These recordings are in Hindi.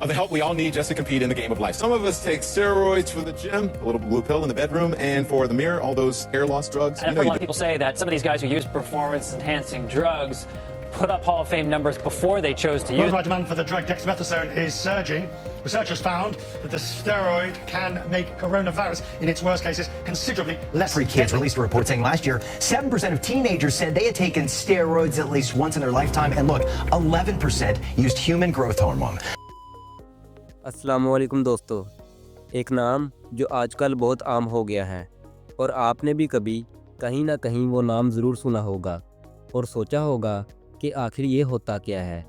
of the help we all need just to compete in the game of life. Some of us take steroids for the gym, a little blue pill in the bedroom, and for the mirror, all those hair loss drugs. And a lot of people say that some of these guys who use performance-enhancing drugs put up Hall of Fame numbers before they chose to use. Worldwide demand for the drug dexamethasone is surging. Researchers found that the steroid can make coronavirus, in its worst cases, considerably less. Three Kids released a report saying last year, 7% of teenagers said they had taken steroids at least once in their lifetime. And look, 11% used human growth hormone. अस्सलामुअलैकुम दोस्तों, एक नाम जो आजकल बहुत आम हो गया है और आपने भी कभी कहीं ना कहीं वो नाम ज़रूर सुना होगा और सोचा होगा कि आखिर ये होता क्या है।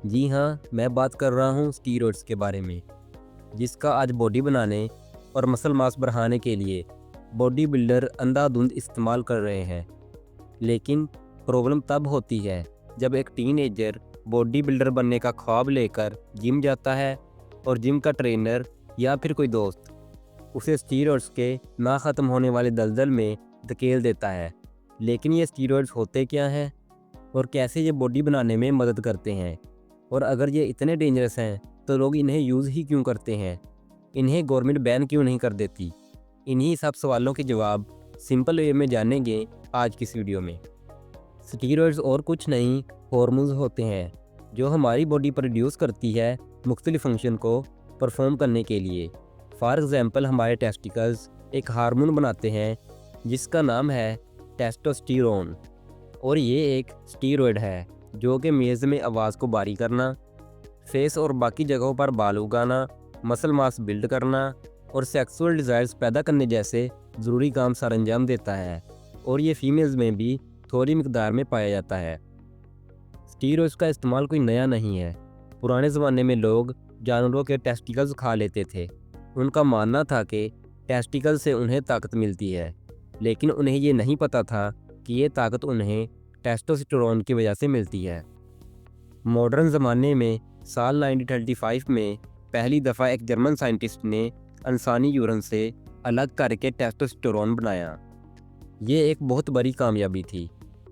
जी हाँ, मैं बात कर रहा हूँ स्टीरॉयड्स के बारे में, जिसका आज बॉडी बनाने और मसल मास बढ़ाने के लिए बॉडी बिल्डर अंधाधुंध इस्तेमाल कर रहे हैं। लेकिन प्रॉब्लम तब होती है जब एक टीनेजर बॉडी बिल्डर बनने का ख्वाब लेकर जिम जाता है और जिम का ट्रेनर या फिर कोई दोस्त उसे स्टीरॉयड्स के ना ख़त्म होने वाले दलदल में धकेल देता है। लेकिन ये स्टीरॉयड्स होते क्या हैं और कैसे ये बॉडी बनाने में मदद करते हैं, और अगर ये इतने डेंजरस हैं तो लोग इन्हें यूज़ ही क्यों करते हैं, इन्हें गवर्नमेंट बैन क्यों नहीं कर देती। इन्हीं सब सवालों के जवाब सिंपल वे में जानेंगे आज की इस वीडियो में। स्टीरॉयड्स और कुछ नहीं, हार्मोन्स होते हैं जो हमारी बॉडी प्रोड्यूस करती है मुख्तलिफ फंक्शन को परफॉर्म करने के लिए। फॉर एग्ज़ाम्पल, हमारे टेस्टिकल्स एक हार्मोन बनाते हैं जिसका नाम है टेस्टोस्टेरोन, और ये एक स्टीरॉयड है जो कि मेज़ में आवाज़ को बारी करना, फेस और बाकी जगहों पर बाल उगाना, मसल मास बिल्ड करना और सेक्सुअल डिज़ायर्स पैदा करने जैसे ज़रूरी काम सरअंजाम देता है, और ये फीमेल्स में भी थोड़ी मिकदार में पाया जाता है। स्टीरॉयड्स का इस्तेमाल कोई नया नहीं है। पुराने ज़माने में लोग जानवरों के टेस्टिकल्स खा लेते थे। उनका मानना था कि टेस्टिकल से उन्हें ताकत मिलती है, लेकिन उन्हें ये नहीं पता था कि ये ताकत उन्हें टेस्टोस्टेरोन की वजह से मिलती है। मॉडर्न ज़माने में साल 1935 में पहली दफ़ा एक जर्मन साइंटिस्ट ने इंसानी यूरन से अलग करके टेस्टोस्टेरोन बनाया। ये एक बहुत बड़ी कामयाबी थी।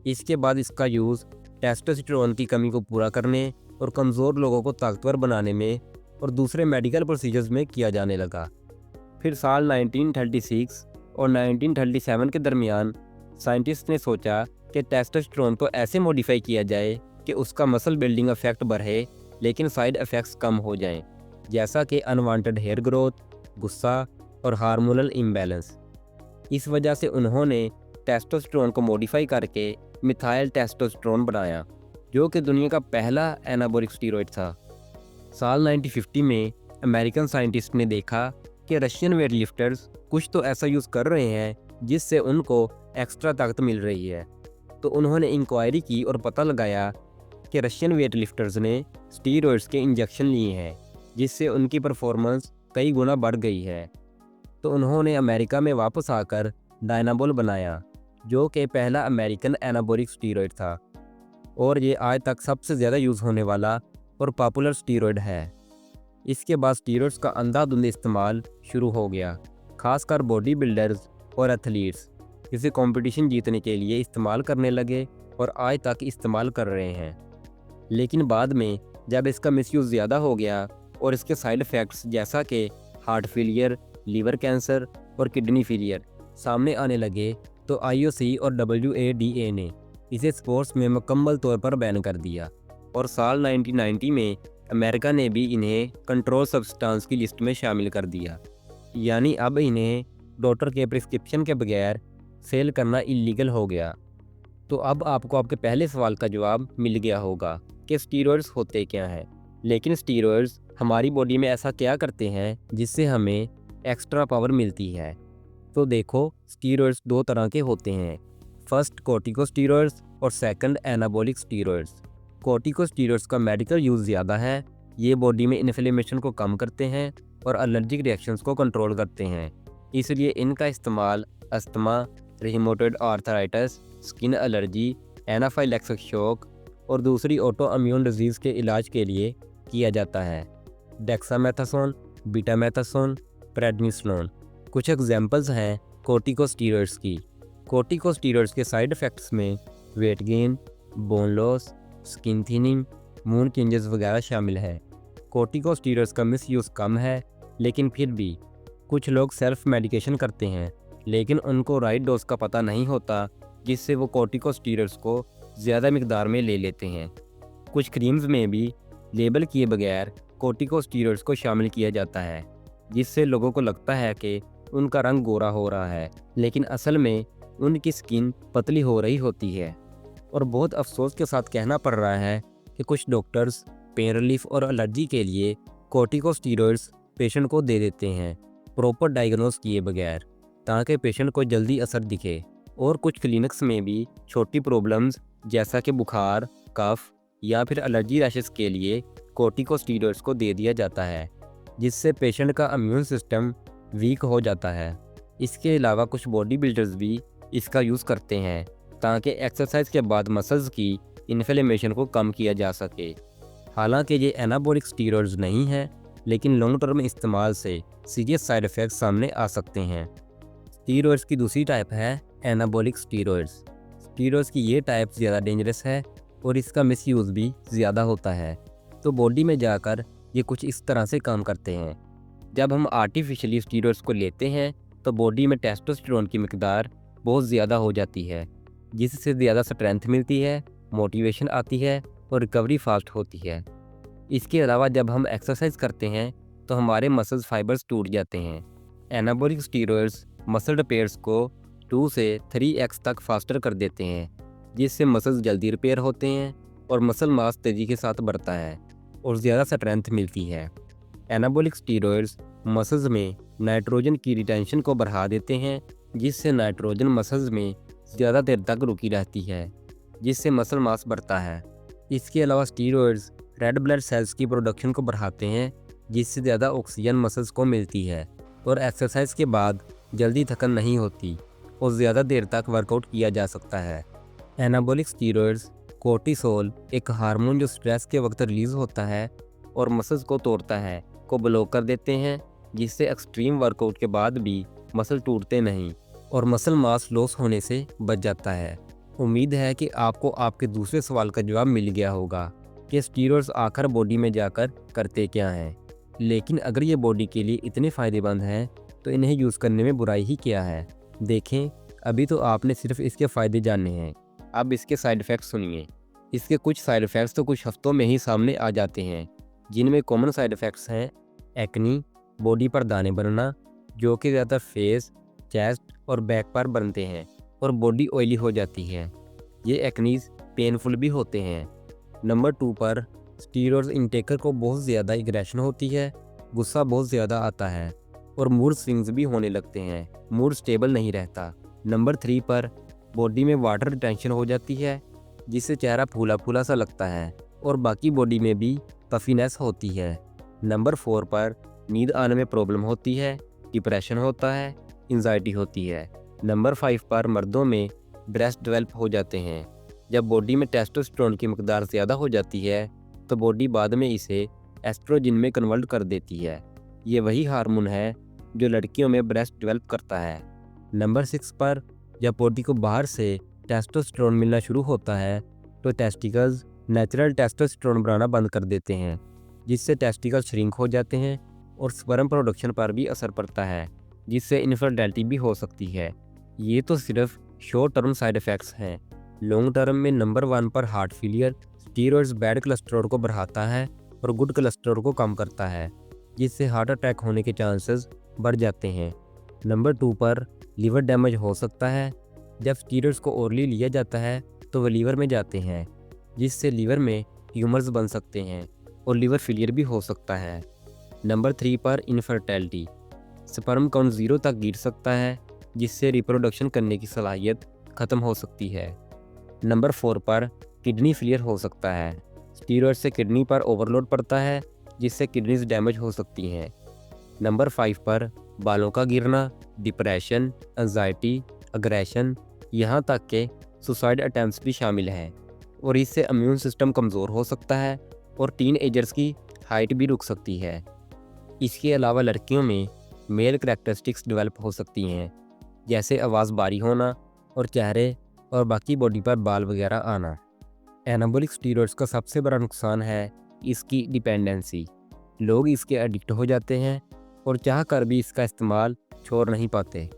इसके बाद इसका यूज़ टेस्टोस्टेरोन की कमी को पूरा करने और कमज़ोर लोगों को ताकतवर बनाने में और दूसरे मेडिकल प्रोसीजर्स में किया जाने लगा। फिर साल 1936 और 1937 के दरमियान साइंटिस्ट ने सोचा कि टेस्टोस्टेरोन को ऐसे मॉडिफाई किया जाए कि उसका मसल बिल्डिंग इफेक्ट बढ़े लेकिन साइड इफ़ेक्ट्स कम हो जाएं, जैसा कि अनवांटेड हेयर ग्रोथ, गुस्सा और हार्मोनल इम्बैलेंस। इस वजह से उन्होंने टेस्टोस्टेरोन को मॉडिफाई करके मिथाइल टेस्टोस्टेरोन बनाया, जो कि दुनिया का पहला एनाबॉलिक स्टीरॉयड था। साल 1950 में अमेरिकन साइंटिस्ट ने देखा कि रशियन वेट लिफ्टर्स कुछ तो ऐसा यूज़ कर रहे हैं जिससे उनको एक्स्ट्रा ताकत मिल रही है। तो उन्होंने इंक्वायरी की और पता लगाया कि रशियन वेट लिफ्टर्स ने स्टीरॉयड्स के इंजेक्शन लिए हैं, जिससे उनकी परफॉर्मेंस कई गुना बढ़ गई है। तो उन्होंने अमेरिका में वापस आकर डायनाबॉल बनाया, जो कि पहला अमेरिकन एनाबॉलिक स्टीरॉयड था, और ये आज तक सबसे ज़्यादा यूज़ होने वाला और पॉपुलर स्टीरॉयड है। इसके बाद स्टीरॉयड्स का अंधाधुंध इस्तेमाल शुरू हो गया, खासकर बॉडी बिल्डर्स और एथलीट्स किसी कंपटीशन जीतने के लिए इस्तेमाल करने लगे और आज तक इस्तेमाल कर रहे हैं। लेकिन बाद में जब इसका मिसयूज़ ज़्यादा हो गया और इसके साइड इफ़ेक्ट्स जैसा कि हार्ट फेलियर, लीवर कैंसर और किडनी फेलियर सामने आने लगे, तो IOC और WADA ने इसे स्पोर्ट्स में मुकम्मल तौर पर बैन कर दिया, और साल 1990 में अमेरिका ने भी इन्हें कंट्रोल सब्सटेंस की लिस्ट में शामिल कर दिया। यानी अब इन्हें डॉक्टर के प्रिस्क्रिप्शन के बगैर सेल करना इलीगल हो गया। तो अब आपको आपके पहले सवाल का जवाब मिल गया होगा कि स्टीरॉयड्स होते क्या हैं। लेकिन स्टीरॉयड्स हमारी बॉडी में ऐसा क्या करते हैं जिससे हमें एक्स्ट्रा पावर मिलती है। तो देखो, स्टीरॉयड्स दो तरह के होते हैं, फर्स्ट कॉर्टिकोस्टीरॉयड्स और सेकंड एनाबॉलिक स्टीरॉयड्स। कॉर्टिकोस्टीरॉयड्स का मेडिकल यूज़ ज़्यादा है। ये बॉडी में इन्फ्लेमेशन को कम करते हैं और एलर्जिक रिएक्शंस को कंट्रोल करते हैं, इसलिए इनका इस्तेमाल asthma, rheumatoid arthritis, skin allergy, anaphylaxis shock और दूसरी ऑटो इम्यून डिजीज़ के इलाज के लिए किया जाता है। डेक्सामेथासोन, बीटामेथासोन, प्रेडनिसोलोन कुछ एग्जांपल्स हैं कॉर्टिकोस्टीरॉयड्स की। कॉर्टिकोस्टीरॉयड्स के साइड इफ़ेक्ट्स में weight gain, bone loss, skin thinning, mood changes वगैरह शामिल है। कोर्टिकोस्टीरॉइड्स का मिसयूज़ कम है, लेकिन फिर भी कुछ लोग सेल्फ मेडिकेशन करते हैं, लेकिन उनको राइट डोज का पता नहीं होता, जिससे वो कोर्टिकोस्टीरॉइड्स को ज़्यादा मिकदार में ले लेते हैं। कुछ क्रीम्स में भी लेबल किए बगैर कोर्टिकोस्टीरॉइड्स को शामिल किया जाता है, जिससे लोगों को लगता है कि उनका रंग गोरा हो रहा है, लेकिन असल में उनकी स्किन पतली हो रही होती है। और बहुत अफसोस के साथ कहना पड़ रहा है कि कुछ डॉक्टर्स पेन रिलीफ और एलर्जी के लिए कोर्टिकोस्टीरॉइड्स पेशेंट को दे देते हैं प्रॉपर डायग्नोस किए बगैर, ताकि पेशेंट को जल्दी असर दिखे। और कुछ क्लिनिक्स में भी छोटी प्रॉब्लम्स जैसा कि बुखार, कफ या फिर एलर्जी रैशेस के लिए कोर्टिकोस्टीरॉइड्स को दे दिया जाता है, जिससे पेशेंट का इम्यून सिस्टम वीक हो जाता है। इसके अलावा कुछ बॉडी बिल्डर्स भी इसका यूज़ करते हैं ताकि एक्सरसाइज के बाद मसल्स की इन्फ्लेमेशन को कम किया जा सके। हालांकि ये एनाबॉलिक स्टीरॉइड्स नहीं है, लेकिन लॉन्ग टर्म इस्तेमाल से सीरियस साइड इफ़ेक्ट्स सामने आ सकते हैं। स्टीरॉइड्स की दूसरी टाइप है एनाबॉलिक स्टीरॉइड्स। स्टीरॉइड्स की ये टाइप ज़्यादा डेंजरस है और इसका मिसयूज़ भी ज़्यादा होता है। तो बॉडी में जाकर ये कुछ इस तरह से काम करते हैं। जब हम आर्टिफिशियली स्टीरॉइड्स को लेते हैं तो बॉडी में टेस्टोस्टेरोन की मिकदार बहुत ज़्यादा हो जाती है, जिससे ज़्यादा स्ट्रेंथ मिलती है, मोटिवेशन आती है और रिकवरी फास्ट होती है। इसके अलावा जब हम एक्सरसाइज करते हैं तो हमारे मसल्स फाइबर्स टूट जाते हैं। एनाबॉलिक स्टीरॉइड्स मसल रिपेयर्स को 2 से 3x तक फास्टर कर देते हैं, जिससे मसल्स जल्दी रिपेयर होते हैं और मसल मास तेज़ी के साथ बढ़ता है और ज़्यादा स्ट्रेंथ मिलती है। एनाबॉलिक स्टीरॉइड्स मसल्स में नाइट्रोजन की रिटेंशन को बढ़ा देते हैं, जिससे नाइट्रोजन मसल्स में ज़्यादा देर तक रुकी रहती है, जिससे मसल मास बढ़ता है। इसके अलावा स्टीरॉइड्स रेड ब्लड सेल्स की प्रोडक्शन को बढ़ाते हैं, जिससे ज़्यादा ऑक्सीजन मसल्स को मिलती है और एक्सरसाइज के बाद जल्दी थकन नहीं होती और ज़्यादा देर तक वर्कआउट किया जा सकता है। एनाबॉलिक स्टीरॉइड्स कोर्टिसोल, एक हार्मोन जो स्ट्रेस के वक्त रिलीज़ होता है और मसल्स को तोड़ता है, को ब्लॉक कर देते हैं, जिससे एक्सट्रीम वर्कआउट के बाद भी मसल टूटते नहीं और मसल मास लॉस होने से बच जाता है। उम्मीद है कि आपको आपके दूसरे सवाल का जवाब मिल गया होगा कि स्टीरॉइड्स आखिर बॉडी में जाकर करते क्या हैं। लेकिन अगर ये बॉडी के लिए इतने फ़ायदेमंद हैं तो इन्हें यूज़ करने में बुराई ही क्या है। देखें, अभी तो आपने सिर्फ इसके फ़ायदे जाने हैं, अब इसके साइड इफ़ेक्ट्स सुनिए। इसके कुछ साइड इफ़ेक्ट्स तो कुछ हफ्तों में ही सामने आ जाते हैं, जिनमें कॉमन साइड इफ़ेक्ट्स हैं एक्नी, बॉडी पर दाने बनना, जो कि ज़्यादातर फेस, चेस्ट और बैक पर बनते हैं और बॉडी ऑयली हो जाती है। ये एक्नीज पेनफुल भी होते हैं। नंबर 2 पर स्टीरॉइड्स इंटेकर को बहुत ज़्यादा एग्रेशन होती है, गुस्सा बहुत ज़्यादा आता है और मूड स्विंग्स भी होने लगते हैं, मूड स्टेबल नहीं रहता। नंबर 3 पर बॉडी में वाटर रिटेंशन हो जाती है, जिससे चेहरा फूला फूला सा लगता है और बाकी बॉडी में भी पफीनेस होती है। नंबर 4 पर नींद आने में प्रॉब्लम होती है, डिप्रेशन होता है, एंजाइटी होती है। नंबर 5 पर मर्दों में ब्रेस्ट डेवलप हो जाते हैं। जब बॉडी में टेस्टोस्टेरोन की मकदार ज़्यादा हो जाती है तो बॉडी बाद में इसे एस्ट्रोजन में कन्वर्ट कर देती है। ये वही हार्मोन है जो लड़कियों में ब्रेस्ट डेवलप करता है। नंबर 6 पर जब बॉडी को बाहर से टेस्टोस्टेरोन मिलना शुरू होता है तो टेस्टिकल्स नेचुरल टेस्टोस्टेरोन बनाना बंद कर देते हैं, जिससे टेस्टिकल्स श्रिंक हो जाते हैं और स्पर्म प्रोडक्शन पर भी असर पड़ता है, जिससे इनफर्टिलिटी भी हो सकती है। ये तो सिर्फ शॉर्ट टर्म साइड इफ़ेक्ट्स हैं। लॉन्ग टर्म में नंबर 1 पर heart failure, steroids bad cholesterol को बढ़ाता है और गुड कोलेस्ट्रॉल को कम करता है, जिससे हार्ट अटैक होने के चांसेस बढ़ जाते हैं। नंबर 2 पर लीवर डैमेज हो सकता है। जब स्टीरॉइड्स को ओरली लिया जाता है तो वह लीवर में जाते हैं, जिससे लीवर में ट्यूमर्स बन सकते हैं और लीवर फेलियर भी हो सकता है। नंबर 3 पर इनफर्टिलिटी, स्पर्म काउंट 0 तक गिर सकता है, जिससे रिप्रोडक्शन करने की सलाहियत ख़त्म हो सकती है। नंबर 4 पर किडनी फेलियर हो सकता है। स्टीरॉइड से किडनी पर ओवरलोड पड़ता है, जिससे किडनीज डैमेज हो सकती हैं। नंबर 5 पर बालों का गिरना, डिप्रेशन, एंजाइटी, अग्रेशन, यहाँ तक कि सुसाइड अटैम्प्ट्स भी शामिल हैं और इससे इम्यून सिस्टम कमज़ोर हो सकता है और टीन एजर्स की हाइट भी रुक सकती है। इसके अलावा लड़कियों में मेल करैक्टरिस्टिक्स डेवलप हो सकती हैं, जैसे आवाज़ भारी होना और चेहरे और बाकी बॉडी पर बाल वगैरह आना। एनाबॉलिक स्टीरॉइड्स का सबसे बड़ा नुकसान है इसकी डिपेंडेंसी। लोग इसके एडिक्ट हो जाते हैं और चाह कर भी इसका इस्तेमाल छोड़ नहीं पाते।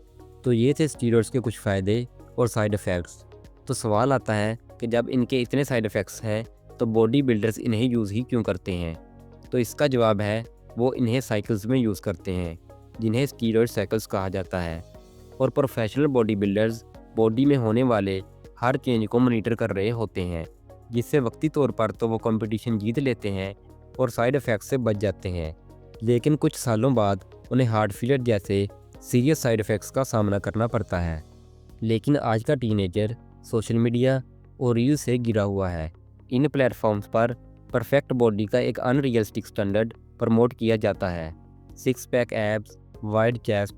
तो ये थे स्टीरॉयड्स के कुछ फ़ायदे और साइड इफ़ेक्ट्स। तो सवाल आता है कि जब इनके इतने साइड इफ़ेक्ट्स हैं तो बॉडी बिल्डर्स इन्हें यूज़ ही क्यों करते हैं? तो इसका जवाब है वो इन्हें साइकिल्स में यूज़ करते हैं, जिन्हें स्टीरॉयड साइकिल्स कहा जाता है। और प्रोफेशनल बॉडी बिल्डर्स बॉडी में होने वाले हर चेंज को मॉनिटर कर रहे होते हैं, जिससे वक्ती तौर पर तो वो कंपटीशन जीत लेते हैं और साइड इफ़ेक्ट्स से बच जाते हैं, लेकिन कुछ सालों बाद उन्हें हार्ट फेलियर जैसे सीरियस साइड इफ़ेक्ट्स का सामना करना पड़ता है। लेकिन आज का टीनेजर सोशल मीडिया और रील से घिरा हुआ है। इन प्लेटफॉर्म्स पर परफेक्ट बॉडी का एक अनरियलिस्टिक स्टैंडर्ड प्रमोट किया जाता है। Six pack abs, wide chest,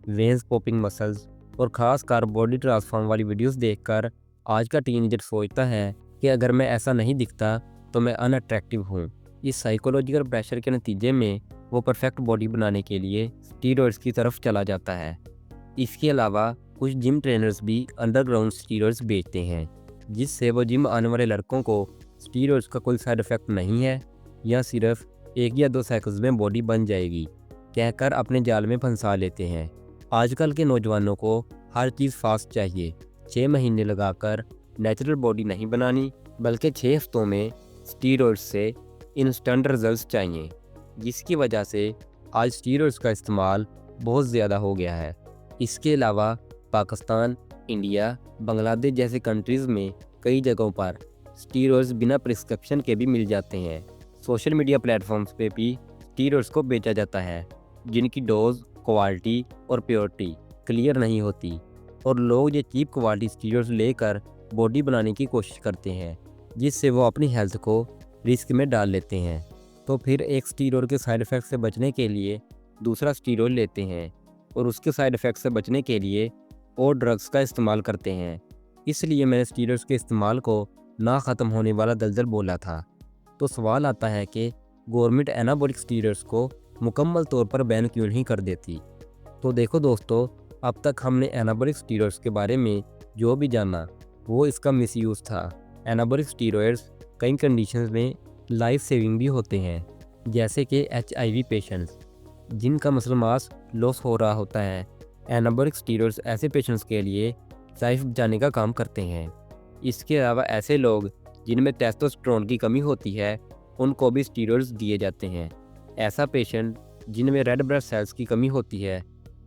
veins popping muscles और ख़ासकर बॉडी ट्रांसफॉर्म वाली वीडियोस देखकर आज का टीनेजर सोचता है कि अगर मैं ऐसा नहीं दिखता तो मैं अनअट्रैक्टिव हूँ। इस साइकोलॉजिकल प्रेशर के नतीजे में वो परफेक्ट बॉडी बनाने के लिए स्टीरॉयड्स की तरफ चला जाता है। इसके अलावा कुछ जिम ट्रेनर्स भी अंडरग्राउंड स्टीरॉयड्स बेचते हैं, जिससे वो जिम आने वाले लड़कों को स्टीरॉयड्स का कोई साइड इफ़ेक्ट नहीं है या सिर्फ 1 या 2 साइकिल्स में बॉडी बन जाएगी कहकर अपने जाल में फंसा लेते हैं। आजकल के नौजवानों को हर चीज़ फास्ट चाहिए। 6 महीने लगाकर नेचुरल बॉडी नहीं बनानी, बल्कि 6 हफ्तों में स्टीरॉयड्स से इंस्टेंट रिजल्ट्स चाहिए, जिसकी वजह से आज स्टीरॉयड्स का इस्तेमाल बहुत ज़्यादा हो गया है। इसके अलावा पाकिस्तान, इंडिया, बांग्लादेश जैसे कंट्रीज़ में कई जगहों पर स्टीरॉयड्स बिना प्रिस्क्रिप्शन के भी मिल जाते हैं। सोशल मीडिया प्लेटफॉर्म्स पे भी स्टीरॉयड्स को बेचा जाता है, जिनकी डोज, क्वालिटी और प्योरिटी क्लियर नहीं होती, और लोग ये चीप क्वालिटी स्टीरॉयड्स लेकर बॉडी बनाने की कोशिश करते हैं, जिससे वो अपनी हेल्थ को रिस्क में डाल लेते हैं। तो फिर एक स्टीरॉयड के साइड इफ़ेक्ट से बचने के लिए दूसरा स्टीरॉयड लेते हैं और उसके साइड इफ़ेक्ट से बचने के लिए और ड्रग्स का इस्तेमाल करते हैं। इसलिए मैंने स्टीरॉयड्स के इस्तेमाल को ना ख़त्म होने वाला दलदल बोला था। तो सवाल आता है कि गवर्नमेंट एनाबॉलिक स्टीरॉयड्स को मुकम्मल तौर पर बैन क्यों नहीं कर देती? तो देखो दोस्तों, अब तक हमने एनाबॉलिक स्टीरॉयड्स के बारे में जो भी जाना वो इसका मिसयूज़ था। एनाबॉलिक स्टीरॉयड्स कई कंडीशंस में लाइफ सेविंग भी होते हैं, जैसे कि HIV पेशेंट्स जिनका मसल मास लॉस हो रहा होता है। एनाबॉलिक स्टीरॉयड्स ऐसे पेशेंट्स के लिए लाइफ बचाने का काम करते हैं। इसके अलावा ऐसे लोग जिनमें टेस्टोस्टेरोन की कमी होती है, उनको भी स्टीरॉयड्स दिए जाते हैं। ऐसा पेशेंट जिनमें रेड ब्लड सेल्स की कमी होती है,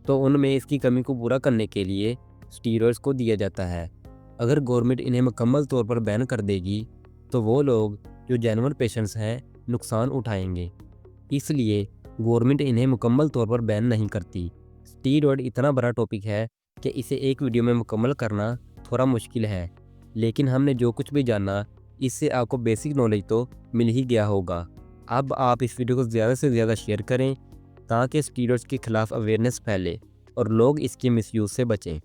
तो उनमें इसकी कमी को पूरा करने के लिए स्टीरॉयड्स को दिया जाता है। अगर गवर्नमेंट इन्हें मुकम्मल तौर पर बैन कर देगी तो वो लोग जो जेन्युइन पेशेंट्स हैं नुकसान उठाएंगे। इसलिए गवर्नमेंट इन्हें मुकम्मल तौर पर बैन नहीं करती। स्टीरॉयड इतना बड़ा टॉपिक है कि इसे एक वीडियो में मुकम्मल करना थोड़ा मुश्किल है, लेकिन हमने जो कुछ भी जाना इससे आपको बेसिक नॉलेज तो मिल ही गया होगा। अब आप इस वीडियो को ज़्यादा से ज़्यादा शेयर करें ताकि स्टीरॉयड्स के खिलाफ अवेयरनेस फैले और लोग इसके मिसयूज़ से बचें।